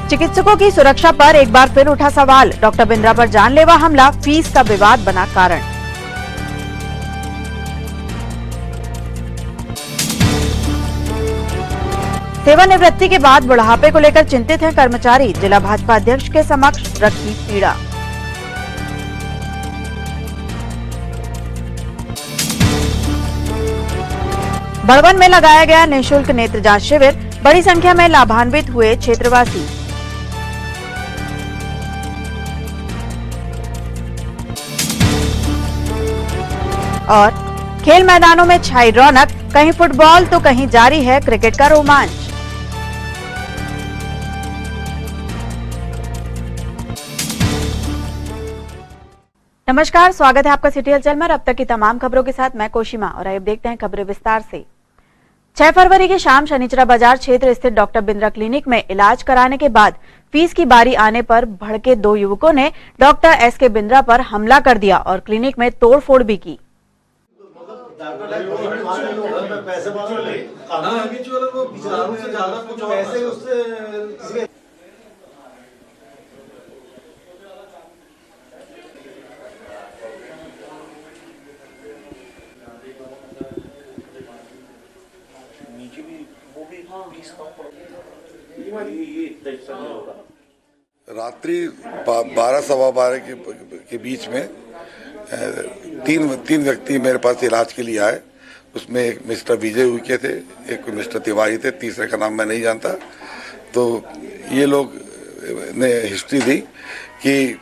चिकित्सकों की सुरक्षा पर एक बार फिर उठा सवाल। डॉक्टर बिंद्रा पर जानलेवा हमला, फीस का विवाद बना कारण। सेवानिवृत्ति के बाद बुढ़ापे को लेकर चिंतित हैं कर्मचारी। जिला भाजपा अध्यक्ष के समक्ष रखी पीड़ा। बड़वन में लगाया गया निःशुल्क नेत्र जांच शिविर, बड़ी संख्या में लाभान्वित हुए क्षेत्रवासी। और खेल मैदानों में छाई रौनक, कहीं फुटबॉल तो कहीं जारी है क्रिकेट का रोमांच। नमस्कार, स्वागत है आपका सिटी हलचल में। अब तक की तमाम खबरों के साथ मैं कोशिमा और अब देखते हैं खबरें विस्तार से। 6 फरवरी की शाम शनिचरा बाजार क्षेत्र स्थित डॉक्टर बिंद्रा क्लिनिक में इलाज कराने के बाद फीस की बारी आने पर भड़के 2 युवकों ने डॉक्टर एस.के. बिंद्रा पर हमला कर दिया और क्लिनिक में तोड़फोड़ भी की। रात्रि 12-12:15 के बीच में तीन व्यक्ति मेरे पास इलाज के लिए आए। उसमें एक मिस्टर विजय उइके थे, एक मिस्टर तिवारी थे, तीसरे का नाम मैं नहीं जानता। तो ये लोग ने हिस्ट्री दी कि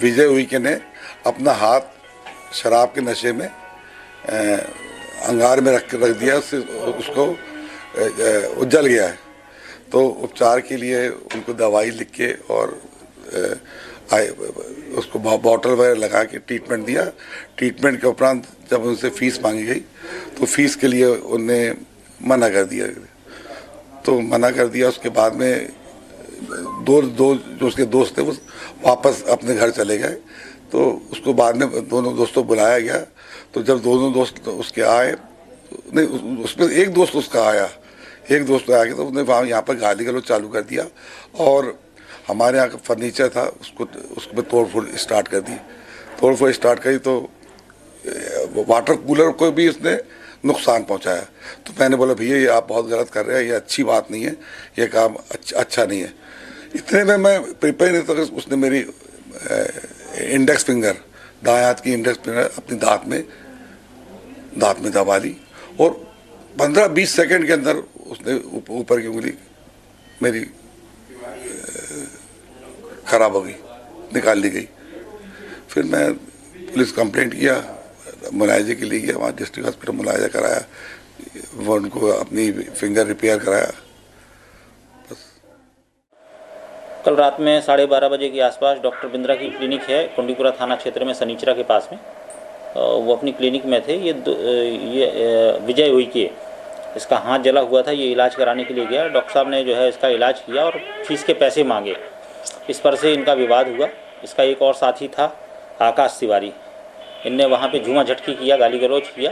विजय उइके ने अपना हाथ शराब के नशे में अंगार में रख दिया, उसको उजल गया है। तो उपचार के लिए उनको दवाई लिख के और उसको बॉटल वगैरह लगा के ट्रीटमेंट दिया। ट्रीटमेंट के उपरांत जब उनसे फीस मांगी गई तो फीस के लिए उनने मना कर दिया। उसके बाद में दो जो उसके दोस्त थे वो वापस अपने घर चले गए। तो उसको बाद में दोनों दोस्तों बुलाया गया। तो जब दोनों दोस्त उसके आए, नहीं उसमें एक दोस्त उसका आया, तो उसने वहाँ यहाँ पर गाली गलौज चालू कर दिया और हमारे यहाँ का फर्नीचर था उसको तोड़फोड़ स्टार्ट कर दी। तो वाटर कूलर को भी उसने नुकसान पहुँचाया। तो मैंने बोला भैया ये आप बहुत गलत कर रहे हैं, ये अच्छी बात नहीं है, ये काम अच्छा नहीं है। इतने में मैं प्रिपेयर नहीं था, उसने मेरी इंडेक्स फिंगर, दाएं हाथ की इंडेक्स फिंगर अपनी दांत में दबा ली और 15-20 सेकंड के अंदर उसने ऊपर की उंगली मेरी खराब हो गई, निकाल ली गई। फिर मैं पुलिस कंप्लेंट किया, मुलायजे के लिए गया, वहाँ डिस्ट्रिक्ट हॉस्पिटल मुलायजा कराया, वो उनको अपनी फिंगर रिपेयर कराया। बस कल रात में 12:30 बजे के आसपास डॉक्टर बिंद्रा की क्लिनिक है कुंडीपुरा थाना क्षेत्र में सनीचरा के पास में। वो अपनी क्लिनिक में थे। ये विजय उइके, इसका हाथ जला हुआ था, ये इलाज कराने के लिए गया। डॉक्टर साहब ने जो है इसका इलाज किया और फीस के पैसे मांगे। इस पर से इनका विवाद हुआ। इसका एक और साथी था आकाश तिवारी, इनने वहाँ पे झूमा झटकी किया, गाली गलौज किया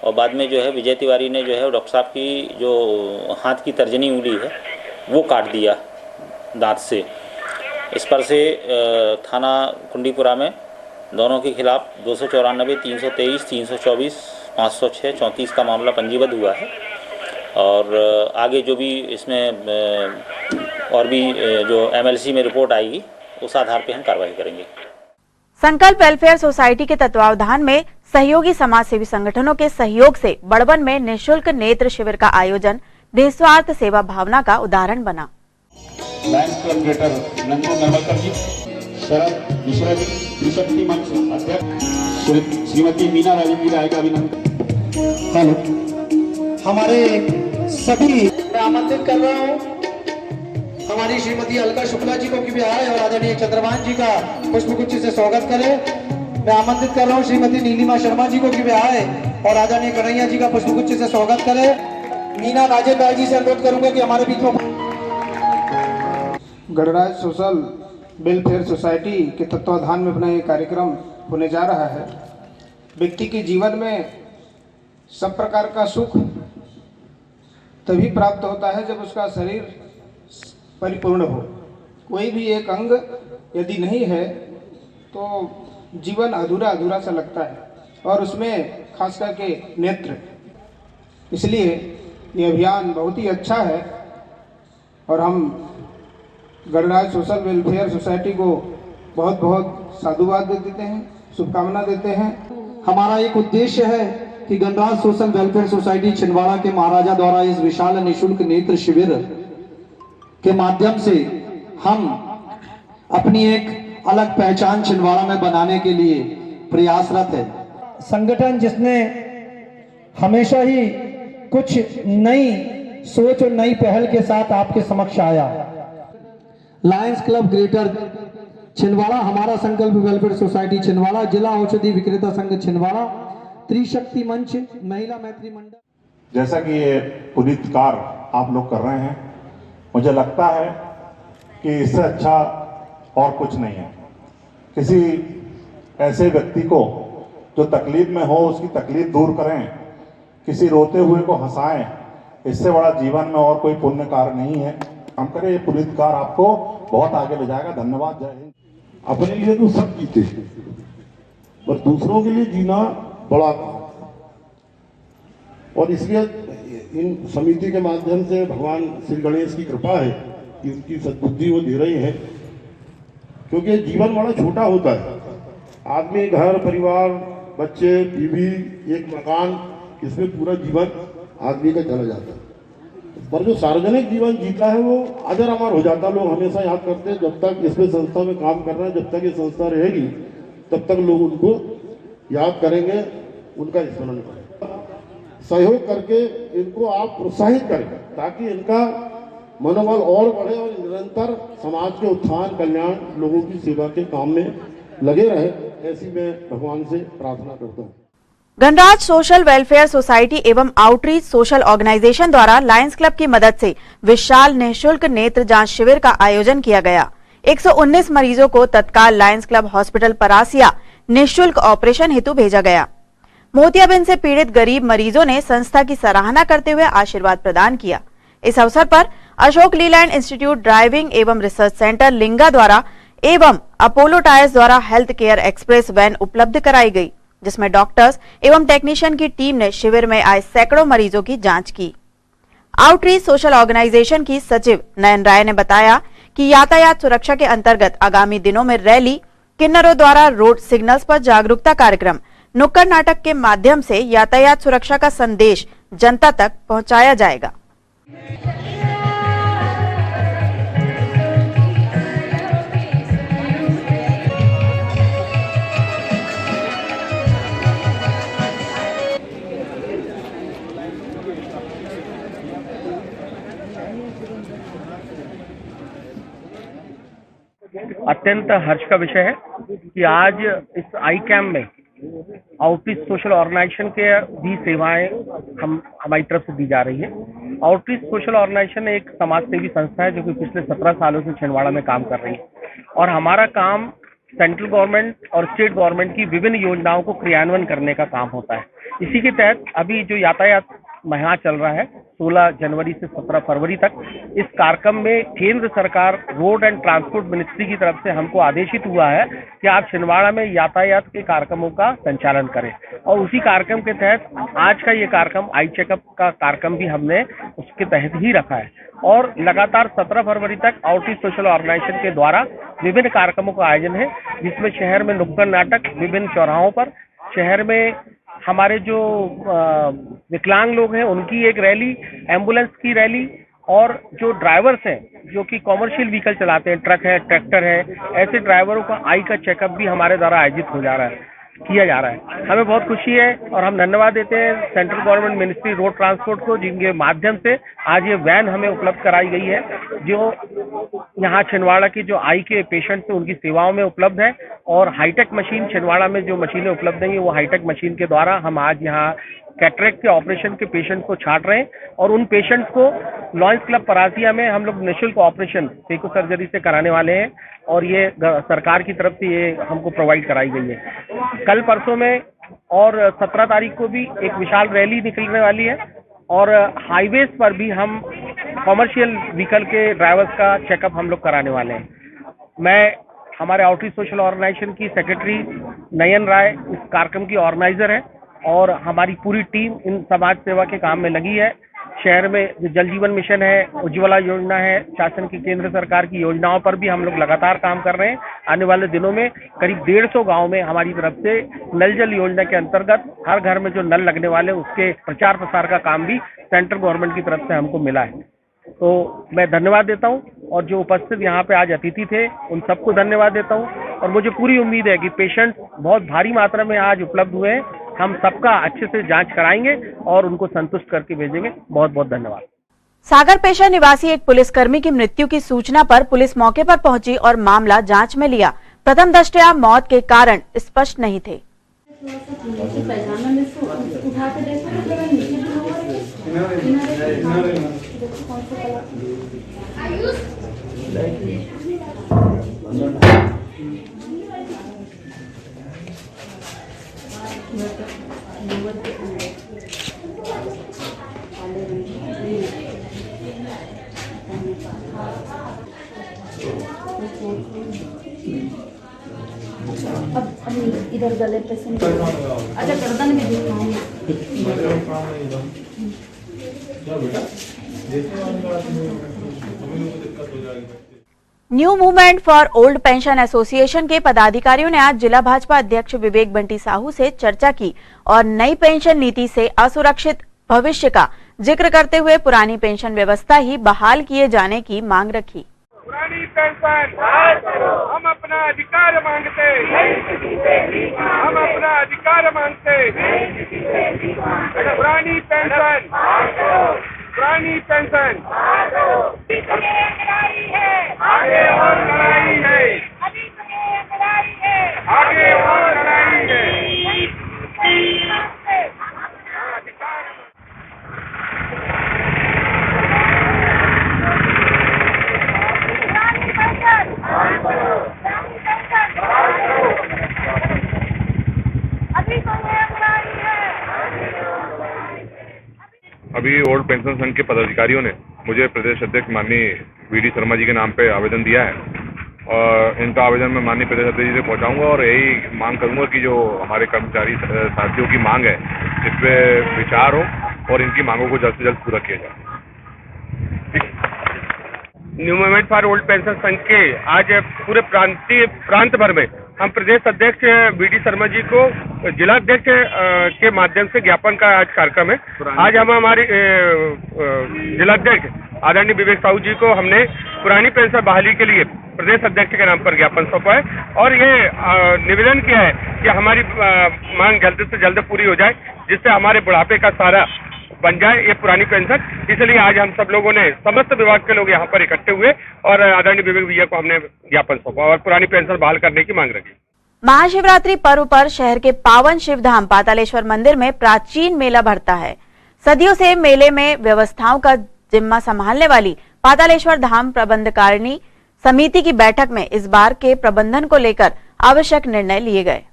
और बाद में जो है विजय तिवारी ने जो है डॉक्टर साहब की जो हाथ की तर्जनी उंगली है वो काट दिया दांत से। इस पर से थाना कुंडीपुरा में दोनों के खिलाफ 294, 323, 324, 506, 34 का मामला पंजीबद्ध हुआ है और आगे जो भी इसमें और भी जो MLC में रिपोर्ट आएगी उस आधार पे हम कार्रवाई करेंगे। संकल्प वेलफेयर सोसाइटी के तत्वावधान में सहयोगी समाज सेवी संगठनों के सहयोग से बड़वन में निःशुल्क नेत्र शिविर का आयोजन निस्वार्थ सेवा भावना का उदाहरण बना। Lions club greater Nandu Navalkar ji, Sharad Mishra ji, Trishakti मंच अध्यक्ष श्रीमती मीना राजन जी का अभिनंदन। हमारे सभी आमंत्रित कर रहा हूँ हमारी श्रीमती अलका शुक्ला जी को कि भी आए और आदरणीय चंद्रभान जी का पुष्पगुच्छ से स्वागत करें। मैं आमंत्रित कर रहा हूँ श्रीमती नीलिमा शर्मा जी को कि भी आए और आदरणीय कन्हैया जी का पुष्पगुच्छ से स्वागत करें। मीना राजेपाल जी से अनुरोध करूंगा कि हमारे बीच में गणराज सोशल वेलफेयर सोसाइटी के तत्वाधान में अपना ये कार्यक्रम होने जा रहा है। व्यक्ति के जीवन में सब प्रकार का सुख तभी प्राप्त होता है जब उसका शरीर परिपूर्ण हो। कोई भी एक अंग यदि नहीं है तो जीवन अधूरा अधूरा सा लगता है, और उसमें खास करके नेत्र। इसलिए ये अभियान बहुत ही अच्छा है और हम गणराज्य सोशल वेलफेयर सोसाइटी को बहुत बहुत साधुवाद देते हैं, शुभकामना देते हैं। हमारा एक उद्देश्य है कि गणराज्य सोशल वेलफेयर सोसाइटी छिंदवाड़ा के महाराजा द्वारा इस विशाल निःशुल्क नेत्र शिविर के माध्यम से हम अपनी एक अलग पहचान छिंदवाड़ा में बनाने के लिए प्रयासरत है। संगठन जिसने हमेशा ही कुछ नई सोच और नई पहल के साथ आपके समक्ष आया। लायंस क्लब ग्रेटर छिंदवाड़ा, हमारा संकल्प वेलफेयर सोसाइटी छिंदवाड़ा, जिला औषधि विक्रेता संघ छिंदवाड़ा, त्रिशक्ति मंच, महिला मैत्री मंडल। जैसा कि ये पुनीत कार्य आप लोग कर रहे हैं, मुझे लगता है कि इससे अच्छा और कुछ नहीं है। किसी ऐसे व्यक्ति को जो तकलीफ में हो उसकी तकलीफ दूर करें, किसी रोते हुए को हंसाएं, इससे बड़ा जीवन में और कोई पुण्य कार्य नहीं है। हम करें, ये पुनीत कार्य आपको बहुत आगे ले जाएगा। धन्यवाद। जय हिंद। अपने लिए तो सब जीते पर दूसरों के लिए जीना बड़ा काम, और इसलिए इन समिति के माध्यम से भगवान श्री गणेश की कृपा है कि उनकी सद्बुद्धि वो दे रही है, क्योंकि जीवन बड़ा छोटा होता है। आदमी, घर परिवार, बच्चे, बीवी, एक मकान, इसमें पूरा जीवन आदमी का चला जाता है। पर जो सार्वजनिक जीवन जीता है वो अजर अमर हो जाता है। लोग हमेशा याद करते हैं, जब तक इसमें संस्था में काम कर रहे हैं, जब तक ये संस्था रहेगी तब तक लोग उनको याद करेंगे, उनका स्मरण करेंगे। सहयोग करके इनको आप प्रोत्साहित करें ताकि इनका मनोबल और बढ़े और निरंतर समाज के उत्थान, कल्याण, लोगों की सेवा के काम में लगे रहे। ऐसी मैं भगवान से प्रार्थना करता हूँ। गणराज्य सोशल वेलफेयर सोसाइटी एवं आउटरीच सोशल ऑर्गेनाइजेशन द्वारा लायंस क्लब की मदद से विशाल निःशुल्क नेत्र जांच शिविर का आयोजन किया गया। 119 मरीजों को तत्काल लायंस क्लब हॉस्पिटल परासिया निःशुल्क ऑपरेशन हेतु भेजा गया। मोतियाबिंद से पीड़ित गरीब मरीजों ने संस्था की सराहना करते हुए आशीर्वाद प्रदान किया। इस अवसर पर अशोक लीलैंड इंस्टीट्यूट ड्राइविंग एवं रिसर्च सेंटर लिंगा द्वारा एवं अपोलो टायर्स द्वारा हेल्थ केयर एक्सप्रेस वैन उपलब्ध कराई गई, जिसमें डॉक्टर्स एवं टेक्नीशियन की टीम ने शिविर में आए सैकड़ों मरीजों की जांच की। आउटरीच सोशल ऑर्गेनाइजेशन की सचिव नयन राय ने बताया कि यातायात सुरक्षा के अंतर्गत आगामी दिनों में रैली, किन्नरों द्वारा रोड सिग्नल्स पर जागरूकता कार्यक्रम, नुक्कड़ नाटक के माध्यम से यातायात सुरक्षा का संदेश जनता तक पहुंचाया जाएगा। अत्यंत हर्ष का विषय है कि आज इस आई कैम्प में आउटरीच सोशल ऑर्गेनाइजेशन के भी सेवाएं हमारी तरफ से दी जा रही है। आउटरीच सोशल ऑर्गेनाइजेशन एक समाज सेवी संस्था है जो कि पिछले 17 सालों से छिंदवाड़ा में काम कर रही है, और हमारा काम सेंट्रल गवर्नमेंट और स्टेट गवर्नमेंट की विभिन्न योजनाओं को क्रियान्वयन करने का काम होता है। इसी के तहत अभी जो यातायात महीना चल रहा है 16 जनवरी से 17 फरवरी तक, इस कार्यक्रम में केंद्र सरकार रोड एंड ट्रांसपोर्ट मिनिस्ट्री की तरफ से हमको आदेशित हुआ है कि आप छिंदवाड़ा में यातायात के कार्यक्रमों का संचालन करें, और उसी कार्यक्रम के तहत आज का ये कार्यक्रम आई चेकअप का कार्यक्रम भी हमने उसके तहत ही रखा है। और लगातार 17 फरवरी तक आउटरीच सोशल ऑर्गेनाइजेशन के द्वारा विभिन्न कार्यक्रमों का आयोजन है, जिसमें शहर में नुक्कड़ नाटक, विभिन्न चौराहों पर, शहर में हमारे जो विकलांग लोग हैं उनकी एक रैली, एम्बुलेंस की रैली, और जो ड्राइवर्स हैं जो कि कॉमर्शियल व्हीकल चलाते हैं, ट्रक है, ट्रैक्टर है, ऐसे ड्राइवरों का आई का चेकअप भी हमारे द्वारा आयोजित किया जा रहा है। हमें बहुत खुशी है और हम धन्यवाद देते हैं central government ministry road transport को, जिनके माध्यम से आज ये वैन हमें उपलब्ध कराई गई है, जो यहाँ छिंदवाड़ा की जो आई के पेशेंट्स हैं उनकी सेवाओं में उपलब्ध है। और हाईटेक मशीन, छिंदवाड़ा में जो मशीनें उपलब्ध हैं वो हाईटेक मशीन के द्वारा हम आज यहाँ कैटरेक्ट के ऑपरेशन के पेशेंट्स को छांट रहे हैं, और उन पेशेंट्स को लायंस क्लब परासिया में हम लोग निःशुल्क ऑपरेशन फेको सर्जरी से कराने वाले हैं, और ये सरकार की तरफ से ये हमको प्रोवाइड कराई गई है। कल परसों में और 17 तारीख को भी एक विशाल रैली निकलने वाली है, और हाईवेज पर भी हम कॉमर्शियल व्हीकल के ड्राइवर्स का चेकअप हम लोग कराने वाले हैं। मैं हमारे आउटरीच सोशल ऑर्गेनाइजेशन की सेक्रेटरी नयन राय इस कार्यक्रम की ऑर्गेनाइजर है और हमारी पूरी टीम इन समाज सेवा के काम में लगी है। शहर में जो जल जीवन मिशन है, उज्ज्वला योजना है, शासन की केंद्र सरकार की योजनाओं पर भी हम लोग लगातार काम कर रहे हैं। आने वाले दिनों में करीब 150 गांव में हमारी तरफ से नल जल योजना के अंतर्गत हर घर में जो नल लगने वाले उसके प्रचार प्रसार का काम भी सेंट्रल गवर्नमेंट की तरफ से हमको मिला है। तो मैं धन्यवाद देता हूं और जो उपस्थित यहाँ पे आज अतिथि थे उन सबको धन्यवाद देता हूं और मुझे पूरी उम्मीद है कि पेशेंट्स बहुत भारी मात्रा में आज उपलब्ध हुए हैं। हम सबका अच्छे से जांच कराएंगे और उनको संतुष्ट करके भेजेंगे। बहुत बहुत धन्यवाद। सागरपेशा निवासी एक पुलिसकर्मी की मृत्यु की सूचना पर पुलिस मौके पर पहुंची और मामला जांच में लिया। प्रथम दृष्टया मौत के कारण स्पष्ट नहीं थे। अब इधर गले पे से अच्छा गर्दन भी दिखाएंगे। New movement for old pension association के पदाधिकारियों ने आज जिला भाजपा अध्यक्ष विवेक बंटी साहू से चर्चा की और नई पेंशन नीति से असुरक्षित भविष्य का जिक्र करते हुए पुरानी पेंशन व्यवस्था ही बहाल किए जाने की मांग रखी। पुरानी पेंशन हम अपना अधिकार मांगते, हम अपना अधिकार मांगते। पुरानी पेंशन, पुरानी पेंशन आगे और लड़ाई है, आगे और लड़ाई है। अभी ओल्ड पेंशन संघ के पदाधिकारियों ने मुझे प्रदेश अध्यक्ष माननीय वीडी शर्मा जी के नाम पे आवेदन दिया है और इनका आवेदन मैं माननीय प्रदेश अध्यक्ष जी से पहुंचाऊंगा और यही मांग करूंगा कि जो हमारे कर्मचारी साथियों की मांग है इस पे विचार हो और इनकी मांगों को जल्द से जल्द पूरा किया जाए। New movement for old pension संघ के आज पूरे प्रांत भर में हम प्रदेश अध्यक्ष वीडी शर्मा जी को जिला अध्यक्ष के माध्यम से ज्ञापन का आज कार्यक्रम है। आज हम हमारे जिला अध्यक्ष आदरणीय विवेक साहू जी को हमने पुरानी पेंशन बहाली के लिए प्रदेश अध्यक्ष के नाम पर ज्ञापन सौंपा है और ये निवेदन किया है कि हमारी मांग जल्द से जल्द पूरी हो जाए जिससे हमारे बुढ़ापे का सारा बन जाए ये पुरानी पेंशन। इसलिए आज हम सब लोगों ने समस्त विभाग के लोग यहाँ पर इकट्ठे हुए और आदरणीय विवेक भैया को हमने ज्ञापन सौंपा और पुरानी पेंशन बहाल करने की मांग रखी। महाशिवरात्रि पर्व पर शहर के पावन शिवधाम पातालेश्वर मंदिर में प्राचीन मेला भरता है। सदियों से मेले में व्यवस्थाओं का जिम्मा संभालने वाली पातालेश्वर धाम प्रबंधकारिणी समिति की बैठक में इस बार के प्रबंधन को लेकर आवश्यक निर्णय लिए गए।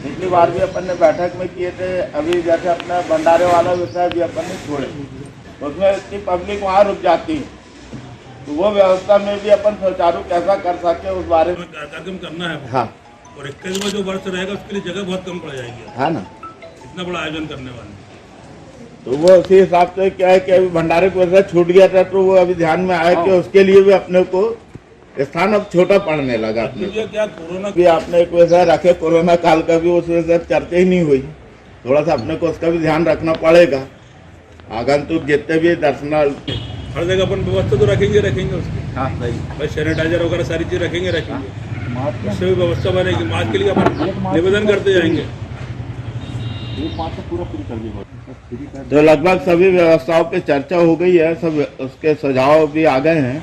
पिछली बार भी अपन ने बैठक में किए थे। अभी जैसे अपना भंडारे वाला विषय भी अपन ने छोड़े, उसमें इतनी पब्लिक वहाँ रुक जाती है तो वो व्यवस्था में भी अपन सुचारू कैसा कर सके उस बारे में कार्यक्रम करना है। हाँ, और 21वां जो वर्ष रहेगा उसके लिए जगह बहुत कम पड़ जाएगी। हाँ ना, इतना बड़ा आयोजन करने वाले तो वो उसी हिसाब से क्या है कि अभी भंडारे को वैसा छूट गया था तो वो अभी ध्यान में आया कि उसके लिए भी अपने को स्थान अब छोटा पड़ने लगा। अपने क्या कोरोना भी आपने एक वैसा रखे, कोरोना काल का भी उस वजह से चर्चा ही नहीं हुई। थोड़ा सा अपने को उसका भी ध्यान रखना पड़ेगा। आगंतुक जितने भी दर्शनाल हर जगह अपन व्यवस्था तो रखेंगे उसकी। हाँ सही, भाई सैनिटाइजर वगैरह सारी चीज रखेंगे उससे भी व्यवस्था बनेगी। मास्क के लिए अपन निवेदन करते जाएंगे। तो लगभग सभी व्यवस्थाओं पे चर्चा हो गई है, सब उसके सुझाव भी आ गए हैं।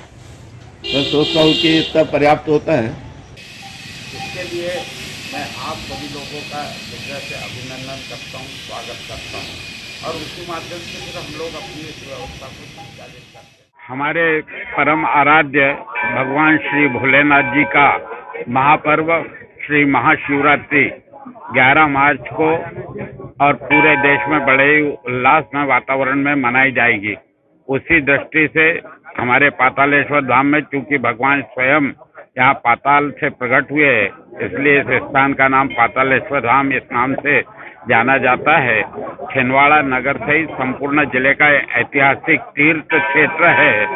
मैं सोचता हूँ कि इतना पर्याप्त होता है। इसके लिए मैं आप सभी लोगों का हृदय से अभिनंदन करता हूँ, स्वागत करता हूँ और उसी माध्यम से फिर हम लोग अपनी इस व्यवस्था को संचालित करते हैं। हमारे परम आराध्य भगवान श्री भोलेनाथ जी का महापर्व श्री महाशिवरात्रि 11 मार्च को और पूरे देश में बड़े ही उल्लासमय वातावरण में मनाई जाएगी। उसी दृष्टि से हमारे पातालेश्वर धाम में, चूंकि भगवान स्वयं यहाँ पाताल से प्रकट हुए हैं, इसलिए इस स्थान का नाम पातालेश्वर धाम इस नाम से जाना जाता है। छिंदवाड़ा नगर सहित संपूर्ण जिले का ऐतिहासिक तीर्थ क्षेत्र है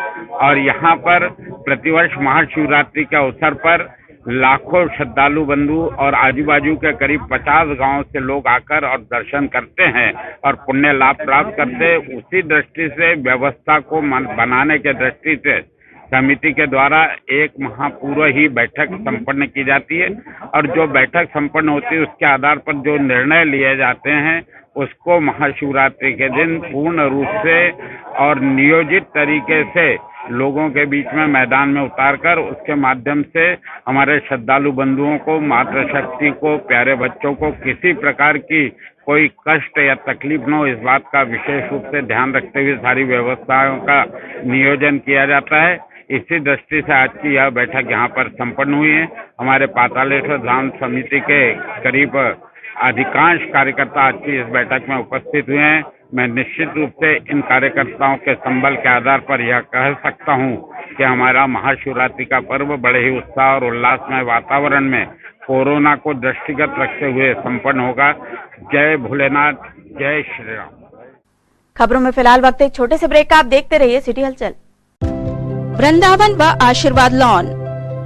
और यहाँ पर प्रतिवर्ष महाशिवरात्रि के अवसर पर लाखों श्रद्धालु बंधु और आजू बाजू के करीब 50 गांव से लोग आकर और दर्शन करते हैं और पुण्य लाभ प्राप्त करते हैं। उसी दृष्टि से व्यवस्था को बनाने के दृष्टि से समिति के द्वारा एक माह पूर्व ही बैठक संपन्न की जाती है और जो बैठक संपन्न होती है उसके आधार पर जो निर्णय लिए जाते हैं उसको महाशिवरात्रि के दिन पूर्ण रूप से और नियोजित तरीके से लोगों के बीच में मैदान में उतारकर उसके माध्यम से हमारे श्रद्धालु बंधुओं को, मातृशक्ति को, प्यारे बच्चों को किसी प्रकार की कोई कष्ट या तकलीफ न हो, इस बात का विशेष रूप से ध्यान रखते हुए सारी व्यवस्थाओं का नियोजन किया जाता है। इसी दृष्टि से आज की यह बैठक यहाँ पर संपन्न हुई है। हमारे पातालेश्वर धाम समिति के करीब अधिकांश कार्यकर्ता आज की इस बैठक में उपस्थित हुए हैं। मैं निश्चित रूप से इन कार्यकर्ताओं के संबल के आधार पर यह कह सकता हूँ कि हमारा महाशिवरात्रि का पर्व बड़े ही उत्साह और उल्लासमय वातावरण में कोरोना को दृष्टिगत रखते हुए संपन्न होगा। जय भोलेनाथ, जय श्री राम। खबरों में फिलहाल वक्त एक छोटे से ब्रेक का, आप देखते रहिए सिटी हलचल। वृंदावन व आशीर्वाद लॉन,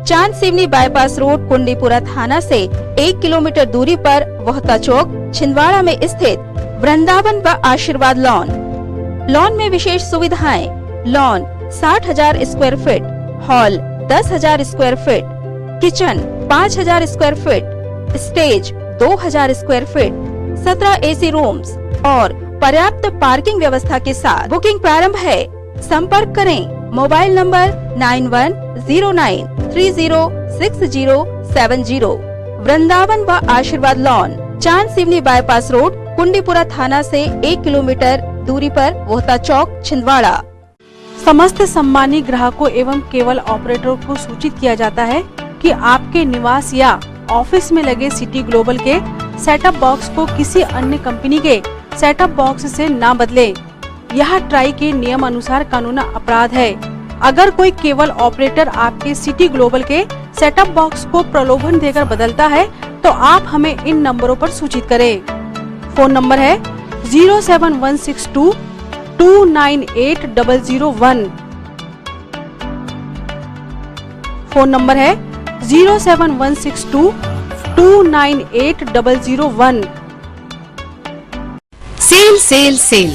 चांद सिवनी बाईपास रोड, कुंडीपुरा थाना से 1 किलोमीटर दूरी पर वोहता चौक, छिंदवाड़ा में स्थित वृंदावन व आशीर्वाद लॉन में विशेष सुविधाएं। Lawn 60,000 square feet, hall 10,000 square feet, kitchen 5,000 square feet, stage 2,000 square feet, 17 AC rooms और पर्याप्त पार्किंग व्यवस्था के साथ बुकिंग प्रारंभ है। संपर्क करें मोबाइल नंबर 9109306070। वृंदावन व आशीर्वाद लॉन, चांद सिवनी बाईपास रोड, कुंडीपुरा थाना से 1 किलोमीटर दूरी पर, वोहता चौक, छिंदवाड़ा। समस्त सम्मानित ग्राहकों एवं केबल ऑपरेटरों को सूचित किया जाता है कि आपके निवास या ऑफिस में लगे सिटी ग्लोबल के सेटअप बॉक्स को किसी अन्य कंपनी के सेटअप बॉक्स से ना बदले। यह ट्राई के नियम अनुसार कानूनी अपराध है। अगर कोई केबल ऑपरेटर आपके सिटी ग्लोबल के सेटअप बॉक्स को प्रलोभन देकर बदलता है तो आप हमें इन नंबरों पर सूचित करें। फोन नंबर है 07162 298 001। फोन नंबर है 07162 298 001। Sale sale sale.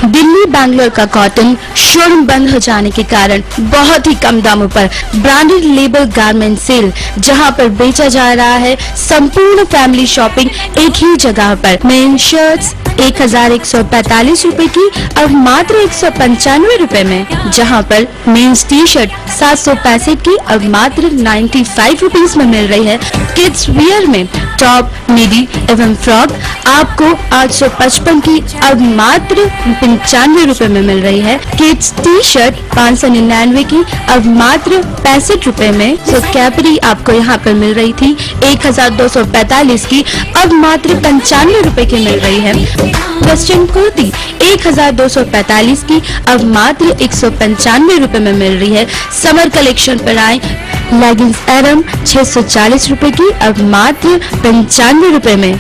Delhi Bangalore का कॉटन शोरूम बंद हो जाने के कारण बहुत ही कम दामों पर ब्रांडेड लेबल गारमेंट सेल, जहां पर बेचा जा रहा है संपूर्ण फैमिली शॉपिंग एक ही जगह पर। मेन शर्ट्स 1145 रूपए की अब मात्र 195 रूपए में, जहां पर मेन्स टी शर्ट 765 की अब मात्र 95 रुपीज में मिल रही है। किड्स वियर में टॉप, मिडी एवं फ्रॉक आपको 855 की अब मात्र 95 रूपए में मिल रही है। किड्स टी शर्ट 599 की अब मात्र 65 रूपए में। तो कैपरी आपको यहाँ पर मिल रही थी 1245 की अब मात्र 95 रूपए की मिल रही है। वेस्टर्न कुर्ती 1245 की अब मात्र 195 रूपए में मिल रही है। समर कलेक्शन पर आए लेगिंग्स एरम 640 रूपए की अब मात्र 95 रूपए में।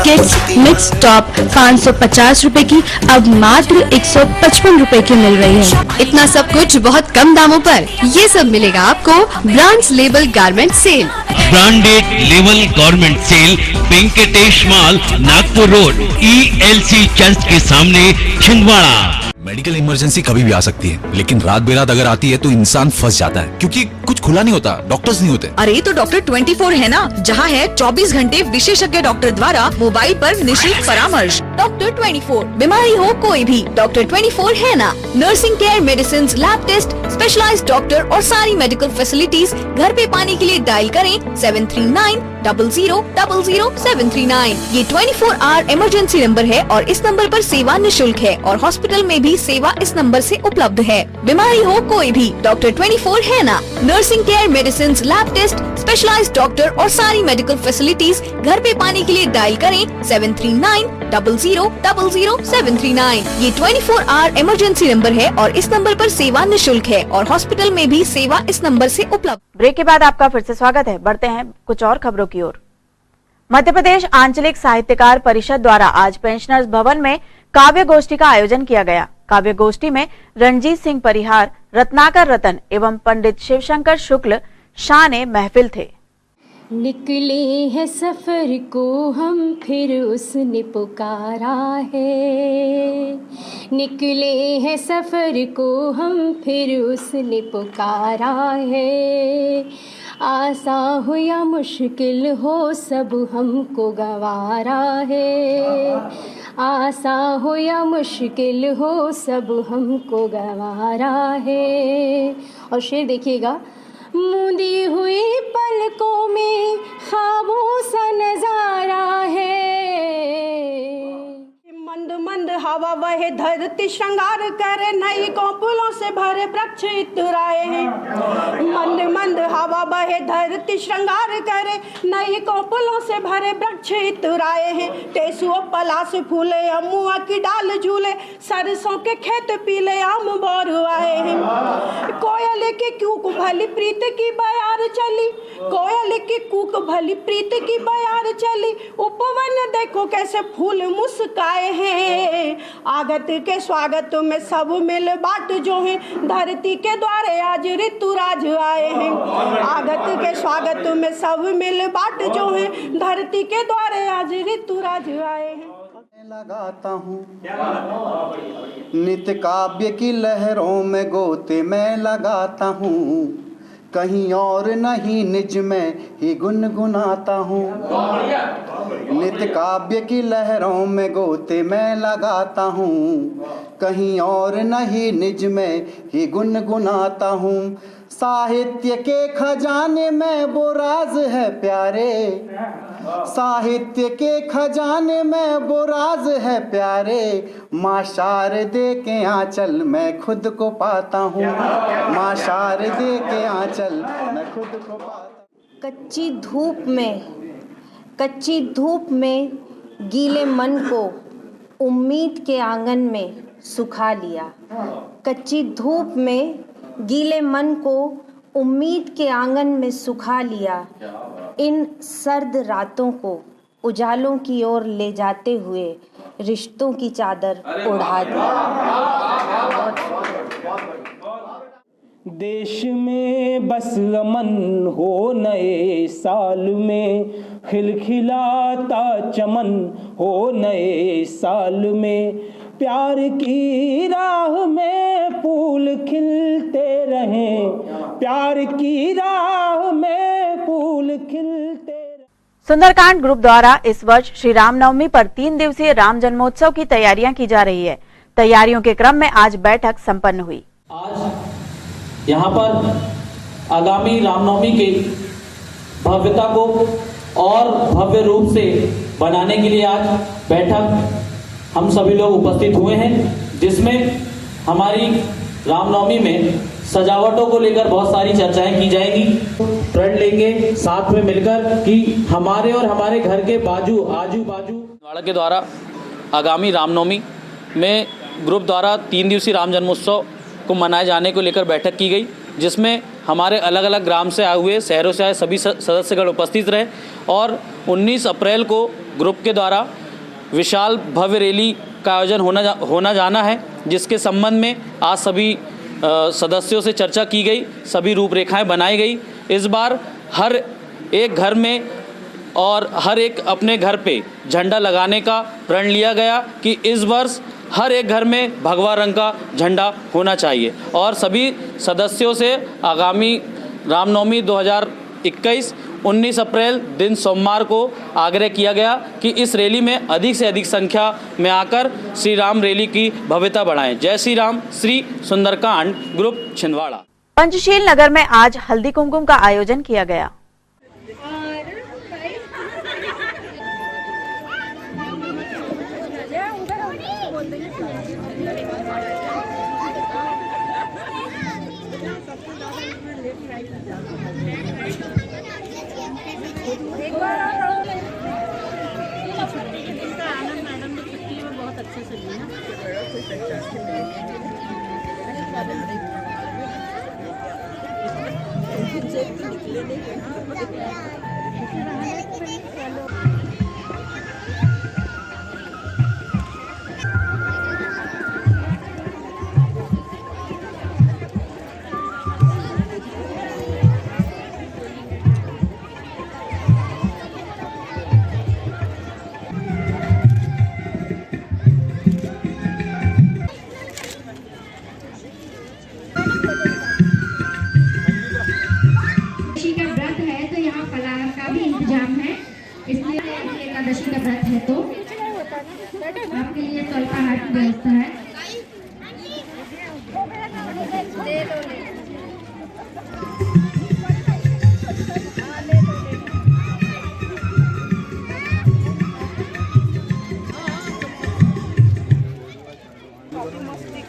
किड्स मिक्स टॉप 550 रूपए की अब मात्र 155 रूपए की मिल रही है। इतना सब कुछ बहुत कम दामों पर, ये सब मिलेगा आपको brands label garment sale. Branded level garment sale, Venkatesh mall, Nagpur road, ELC church के सामने, छिंदवाड़ा। मेडिकल इमरजेंसी कभी भी आ सकती है, लेकिन रात बेरात अगर आती है तो इंसान फंस जाता है क्योंकि कुछ खुला नहीं होता, डॉक्टर्स नहीं होते। अरे तो डॉक्टर 24 है ना, जहाँ है 24 घंटे विशेषज्ञ डॉक्टर द्वारा मोबाइल पर निःशुल्क परामर्श। डॉक्टर 24। बीमारी हो कोई भी, डॉक्टर 24 है ना। Nursing care, medicine, lab test, specialised doctor और सारी मेडिकल फैसिलिटीज घर पे पाने के लिए डायल करें 73900739। ये 24 आवर इमरजेंसी नंबर है और इस नंबर पर सेवा निशुल्क है और हॉस्पिटल में भी सेवा इस नंबर से उपलब्ध है। बीमारी हो कोई भी, डॉक्टर 24 है ना। Nursing care, medicine, lab test, specialised doctor और सारी मेडिकल फैसिलिटीज घर पे पाने के लिए डायल करें 73900739। ये 24 आवर इमरजेंसी नंबर है और इस नंबर पर सेवा निशुल्क है और हॉस्पिटल में भी सेवा इस नंबर से उपलब्ध। ब्रेक के बाद आपका फिर से स्वागत है। बढ़ते हैं कुछ और खबरों की ओर। मध्य प्रदेश आंचलिक साहित्यकार परिषद द्वारा आज पेंशनर्स भवन में काव्य गोष्ठी का आयोजन किया गया। काव्य गोष्ठी में रणजीत सिंह परिहार, रत्नाकर रतन एवं पंडित शिवशंकर शुक्ल शान महफिल थे। निकले हैं सफर को हम फिर उसने पुकारा है, निकले हैं सफर को हम फिर उसने पुकारा है। आसा हो या मुश्किल हो सब हमको गवारा है, आसा हो या मुश्किल हो सब हमको गवारा है। और शेर देखिएगा, मूंदी हुई पलकों में ख्वाबों सा नजारा है। मंद मंद हवा वहे धरती श्रृंगार करे, नई कोपुलों से भरे वृक्ष इतराए हैं। मंद मंद हवा बहे धरती श्रृंगार करे, नई कोपुलों से भरे वृक्ष इतराए हैं। टेसुओ पलास फूले, अमुआ की डाल झूले, सरसों के खेत पीले आम बोर आए हैं। कोयल की कूक भली प्रीत की बयार चली, कोयल की कूक भली प्रीत की बयार चली। उपवन देखो कैसे फूल मुस्काए हैं। आगत के स्वागत में सब मिल बाट जो है, धरती के द्वारे आज ऋतुराज आए हैं। आगत के स्वागत में सब मिल बाट जो है, धरती के द्वारे आज ऋतुराज आए हैं। लगाता हूँ नित्य काव्य की लहरों में गोते मैं लगाता हूँ, कहीं और नहीं निज में ही गुनगुनाता हूँ। नित्य काव्य की लहरों में गोते मैं लगाता हूँ, कहीं और नहीं निज में ही गुनगुनाता हूँ। साहित्य के खजाने में वो राज है प्यारे, साहित्य के खजाने में वो राज है प्यारे। माँ शारदे के आंचल मैं खुद को पाता हूँ, माँ शारदे के आंचल मैं खुद को पाता। कच्ची धूप में गीले मन को उम्मीद के आंगन में सुखा लिया। कच्ची धूप में गीले मन को उम्मीद के आंगन में सुखा लिया। इन सर्द रातों को उजालों की ओर ले जाते हुए रिश्तों की चादर ओढ़ा दी। देश में बस अमन हो, नए साल में खिलखिलाता चमन हो, नए साल में प्यार की राह में फूल खिलते रहें, प्यार की राह में फूल खिलते। सुंदरकांड ग्रुप द्वारा इस वर्ष श्री रामनवमी पर 3 दिवसीय राम जन्मोत्सव की तैयारियां की जा रही है। तैयारियों के क्रम में आज बैठक संपन्न हुई। आज यहाँ पर आगामी रामनवमी के भव्यता को और भव्य रूप से बनाने के लिए आज बैठक हम सभी लोग उपस्थित हुए हैं, जिसमें हमारी रामनवमी में सजावटों को लेकर बहुत सारी चर्चाएं की जाएंगी। प्रण लेंगे साथ में मिलकर कि हमारे और हमारे घर के आजू बाजू छिंदवाड़ा के द्वारा आगामी रामनवमी में ग्रुप द्वारा 3 दिवसीय राम जन्मोत्सव को मनाए जाने को लेकर बैठक की गई, जिसमें हमारे अलग अलग ग्राम से आए हुए, शहरों से आए सभी सदस्यगण उपस्थित रहे और 19 अप्रैल को ग्रुप के द्वारा विशाल भव्य रैली का आयोजन होना जाना है, जिसके संबंध में आज सभी सदस्यों से चर्चा की गई, सभी रूपरेखाएं बनाई गई। इस बार हर एक घर में और हर एक अपने घर पे झंडा लगाने का प्रण लिया गया कि इस वर्ष हर एक घर में भगवा रंग का झंडा होना चाहिए और सभी सदस्यों से आगामी रामनवमी 2021 19 अप्रैल दिन सोमवार को आग्रह किया गया कि इस रैली में अधिक से अधिक संख्या में आकर श्री राम रैली की भव्यता बढ़ाएं। जय श्री राम, श्री सुंदरकांड ग्रुप छिंदवाड़ा। पंचशील नगर में आज हल्दी कुमकुम का आयोजन किया गया। एकादशी का व्रत है तो आपके लिए अल्पाहार की व्यवस्था है।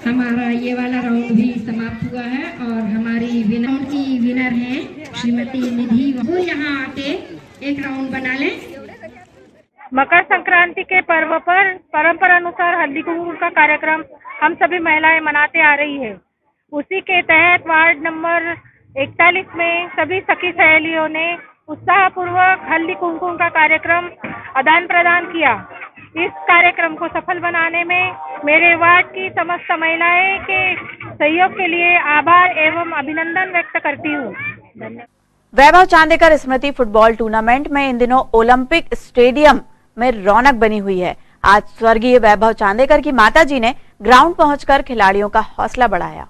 हमारा ये वाला राउंड भी समाप्त हुआ है और हमारी विनर की विनर है श्रीमती निधि। वो यहाँ आके एक राउंड बना लें। मकर संक्रांति के पर्व पर परंपरा अनुसार हल्दी कुमकुम का कार्यक्रम हम सभी महिलाएं मनाते आ रही है। उसी के तहत वार्ड नंबर 41 में सभी सखी सहेलियों ने उत्साहपूर्वक हल्दी कुमकुम का कार्यक्रम आदान प्रदान किया। इस कार्यक्रम को सफल बनाने में मेरे वार्ड की समस्त महिलाएं के सहयोग के लिए आभार एवं अभिनंदन व्यक्त करती हूँ। धन्यवाद। वैभव चांदेकर स्मृति फुटबॉल टूर्नामेंट में इन दिनों ओलंपिक स्टेडियम में रौनक बनी हुई है। आज स्वर्गीय वैभव चांदेकर की माताजी ने ग्राउंड पहुंचकर खिलाड़ियों का हौसला बढ़ाया।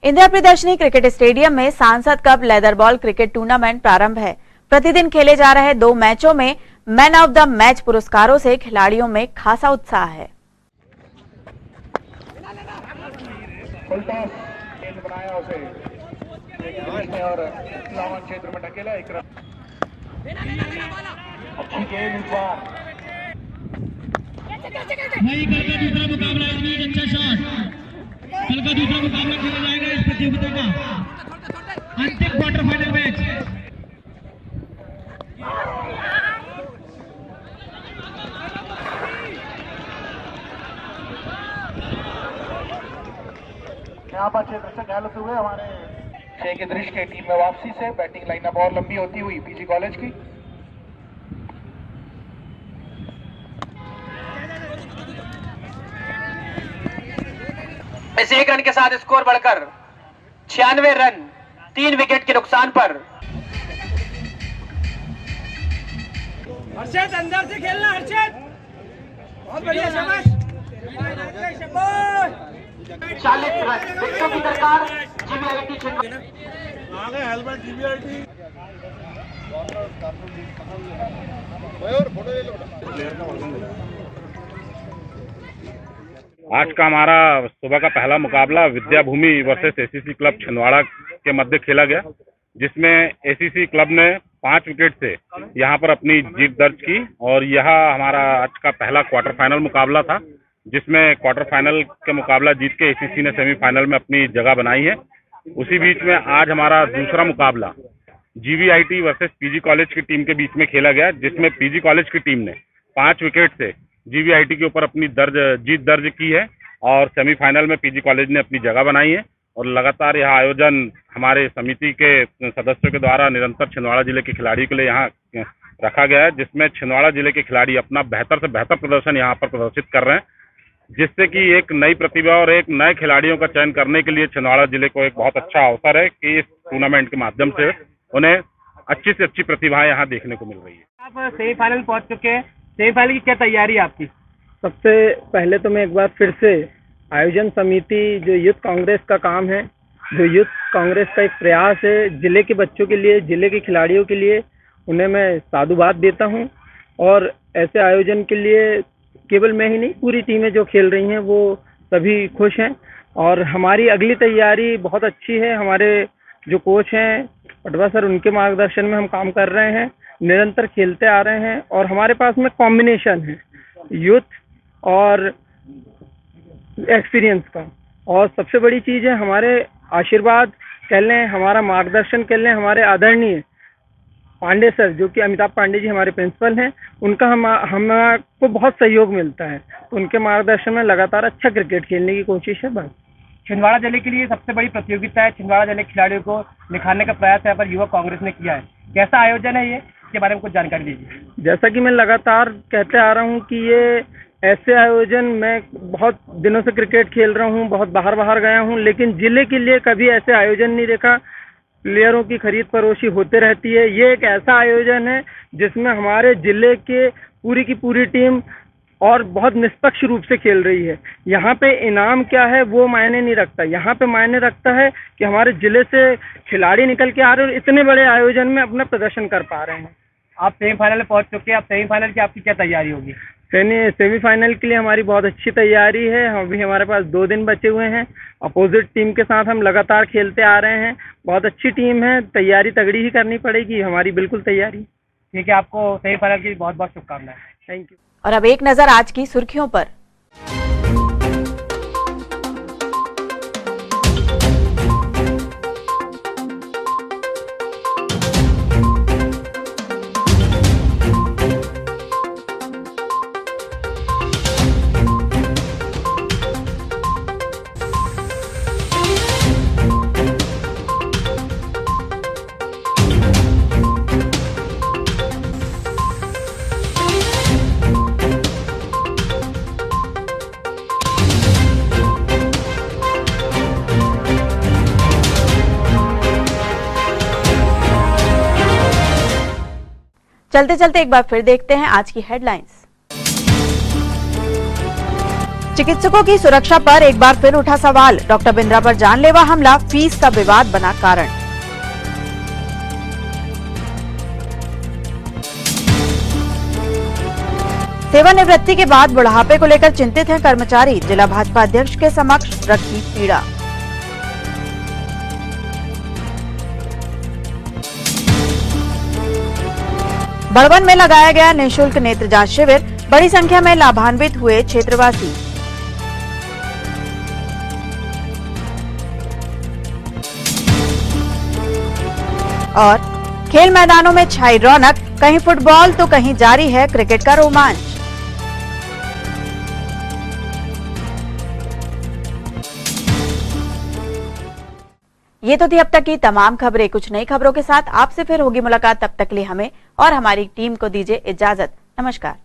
इंदिरा प्रियदर्शनी क्रिकेट स्टेडियम में सांसद cup leather ball cricket tournament प्रारंभ है। प्रतिदिन खेले जा रहे 2 मैचों में मैन ऑफ द मैच पुरस्कारों से खिलाड़ियों में खासा उत्साह है। बनाया उसे और लावन क्षेत्र में ढकेला एक अच्छी गेंद इस बार। भाई कल का दूसरा मुकाबला इस बीच अच्छा शॉट। कल का दूसरा मुकाबला खेला जाएगा इस प्रतियोगिता का अंतिम क्वार्टर फाइनल मैच। यहाँ पर क्षेत्र से गलत हुए हमारे शेख इदरीश के टीम में वापसी से बैटिंग लाइनअप और लंबी होती हुई पीजी कॉलेज की। इस 1 रन के साथ स्कोर बढ़कर 96 रन 3 विकेट के नुकसान पर। हर्षद अंदर से खेलना, हर्षद बहुत बढ़िया, शाबाश। 40 रन विकेटों की दरकार जीवीआईटी छिंदवाड़ा। आगे हेलमेट जीवीआईटी आज का हमारा सुबह का पहला मुकाबला विद्या भूमि वर्सेस एसीसी क्लब छिंदवाड़ा के मध्य खेला गया, जिसमें एसीसी क्लब ने 5 विकेट से यहां पर अपनी जीत दर्ज की और यह हमारा आज का पहला क्वार्टर फाइनल मुकाबला था, जिसमें क्वार्टर फाइनल का मुकाबला जीत के एसीसी ने सेमीफाइनल में अपनी जगह बनाई है। उसी बीच में आज हमारा दूसरा मुकाबला जीवीआईटी वर्सेस पीजी कॉलेज की टीम के बीच में खेला गया, जिसमें पीजी कॉलेज की टीम ने 5 विकेट से जीवीआईटी के ऊपर अपनी जीत दर्ज की है और सेमीफाइनल में पीजी कॉलेज ने अपनी जगह बनाई है। और लगातार यह आयोजन हमारे समिति के सदस्यों के द्वारा निरंतर छिंदवाड़ा जिले के खिलाड़ियों के लिए यहाँ रखा गया है, जिसमें छिंदवाड़ा जिले के खिलाड़ी अपना बेहतर से बेहतर प्रदर्शन यहाँ पर प्रदर्शित कर रहे हैं, जिससे कि एक नई प्रतिभा और एक नए खिलाड़ियों का चयन करने के लिए छिंदवाड़ा जिले को एक बहुत अच्छा अवसर है कि इस टूर्नामेंट के माध्यम से उन्हें अच्छी से अच्छी प्रतिभाएं यहाँ देखने को मिल रही है। आप सेमीफाइनल पहुंच चुके हैं, सेमीफाइनल की क्या तैयारी है आपकी? सबसे पहले तो मैं एक बार फिर से आयोजन समिति जो यूथ कांग्रेस का काम है, जो यूथ कांग्रेस का एक प्रयास है जिले के बच्चों के लिए, जिले के खिलाड़ियों के लिए, उन्हें मैं साधुवाद देता हूं। और ऐसे आयोजन के लिए केवल मैं ही नहीं, पूरी टीमें जो खेल रही हैं वो सभी खुश हैं और हमारी अगली तैयारी बहुत अच्छी है। हमारे जो कोच हैं पटवा सर, उनके मार्गदर्शन में हम काम कर रहे हैं, निरंतर खेलते आ रहे हैं और हमारे पास में कॉम्बिनेशन है यूथ और एक्सपीरियंस का। और सबसे बड़ी चीज़ है हमारे आशीर्वाद कह लें, हमारा मार्गदर्शन कह लें, हमारे आदरणीय पांडे सर जो कि अमिताभ पांडे जी हमारे प्रिंसिपल हैं, उनका हमको बहुत सहयोग मिलता है। उनके मार्गदर्शन में लगातार अच्छा क्रिकेट खेलने की कोशिश है। बस छिंदवाड़ा जिले के लिए सबसे बड़ी प्रतियोगिता है, छिंदवाड़ा जिले के खिलाड़ियों को निखारने का प्रयास यहाँ पर युवा कांग्रेस ने किया है। कैसा आयोजन है ये, इसके बारे में कुछ जानकारी दीजिए। जैसा कि मैं लगातार कहते आ रहा हूँ कि ये ऐसे आयोजन, मैं बहुत दिनों से क्रिकेट खेल रहा हूँ, बहुत बाहर गया हूँ, लेकिन जिले के लिए कभी ऐसे आयोजन नहीं देखा। प्लेयरों की खरीद फरोशी होते रहती है। ये एक ऐसा आयोजन है जिसमें हमारे जिले के पूरी की पूरी टीम और बहुत निष्पक्ष रूप से खेल रही है। यहाँ पे इनाम क्या है वो मायने नहीं रखता, यहाँ पे मायने रखता है कि हमारे जिले से खिलाड़ी निकल के आ रहे हैं और इतने बड़े आयोजन में अपना प्रदर्शन कर पा रहे हैं। आप सेमीफाइनल में पहुंच चुके हैं, आप सेमीफाइनल की आपकी क्या तैयारी होगी? सेमीफाइनल के लिए हमारी बहुत अच्छी तैयारी है। अभी हमारे पास 2 दिन बचे हुए हैं। अपोजिट टीम के साथ हम लगातार खेलते आ रहे हैं। बहुत अच्छी टीम है, तैयारी तगड़ी ही करनी पड़ेगी, हमारी बिल्कुल तैयारी। ठीक है, आपको सेमीफाइनल की बहुत बहुत शुभकामनाएं। Thank you. और अब एक नजर आज की सुर्खियों पर। चलते चलते एक बार फिर देखते हैं आज की हेडलाइंस। चिकित्सकों की सुरक्षा पर एक बार फिर उठा सवाल। डॉक्टर बिंद्रा पर जानलेवा हमला, फीस का विवाद बना कारण। सेवानिवृत्ति के बाद बुढ़ापे को लेकर चिंतित हैं कर्मचारी, जिला भाजपा अध्यक्ष के समक्ष रखी पीड़ा। बड़वन में लगाया गया निःशुल्क नेत्र जांच शिविर, बड़ी संख्या में लाभान्वित हुए क्षेत्रवासी। और खेल मैदानों में छाई रौनक, कहीं फुटबॉल तो कहीं जारी है क्रिकेट का रोमांच। ये तो थी अब तक की तमाम खबरें। कुछ नई खबरों के साथ आपसे फिर होगी मुलाकात। तब तक के लिए हमें और हमारी टीम को दीजिए इजाजत। नमस्कार।